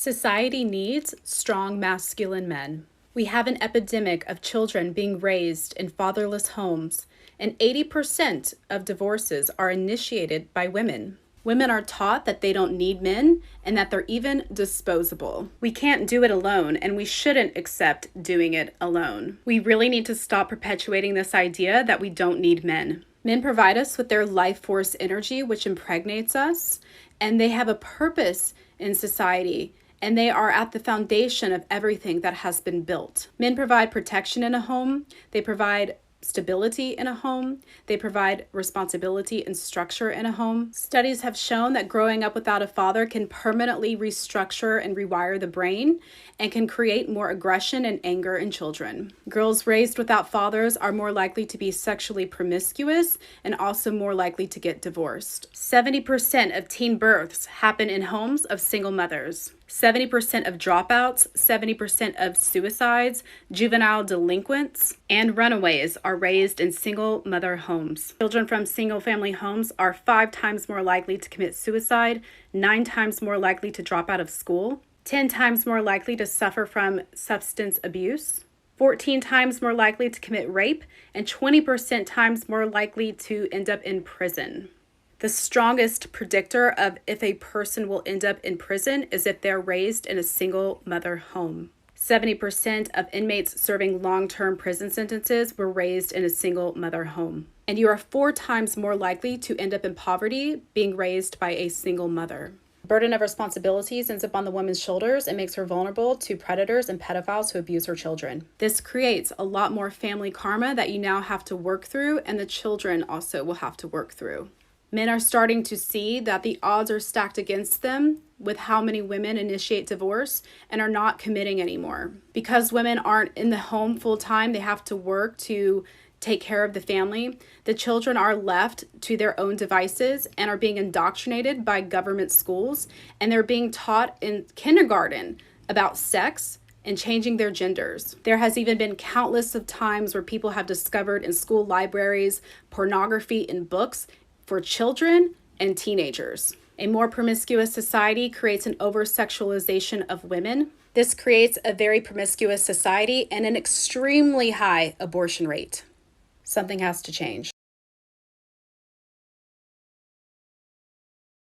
Society needs strong masculine men. We have an epidemic of children being raised in fatherless homes, and 80% of divorces are initiated by women. Women are taught that they don't need men and that they're even disposable. We can't do it alone, and we shouldn't accept doing it alone. We really need to stop perpetuating this idea that we don't need men. Men provide us with their life force energy, which impregnates us, and they have a purpose in society, and they are at the foundation of everything that has been built. Men provide protection in a home. They provide stability in a home. They provide responsibility and structure in a home. Studies have shown that growing up without a father can permanently restructure and rewire the brain and can create more aggression and anger in children. Girls raised without fathers are more likely to be sexually promiscuous and also more likely to get divorced. 70% of teen births happen in homes of single mothers. 70% of dropouts, 70% of suicides, juvenile delinquents, and runaways are raised in single mother homes. Children from single family homes are 5 times more likely to commit suicide, 9 times more likely to drop out of school, 10 times more likely to suffer from substance abuse, 14 times more likely to commit rape, and 20% times more likely to end up in prison. The strongest predictor of if a person will end up in prison is if they're raised in a single mother home. 70% of inmates serving long-term prison sentences were raised in a single mother home. And you are 4 times more likely to end up in poverty being raised by a single mother. The burden of responsibilities ends up on the woman's shoulders and makes her vulnerable to predators and pedophiles who abuse her children. This creates a lot more family karma that you now have to work through, and the children also will have to work through. Men are starting to see that the odds are stacked against them with how many women initiate divorce and are not committing anymore. Because women aren't in the home full time, they have to work to take care of the family. The children are left to their own devices and are being indoctrinated by government schools, and they're being taught in kindergarten about sex and changing their genders. There has even been countless of times where people have discovered in school libraries pornography in books for children and teenagers. A more promiscuous society creates an over-sexualization of women. This creates a very promiscuous society and an extremely high abortion rate. Something has to change.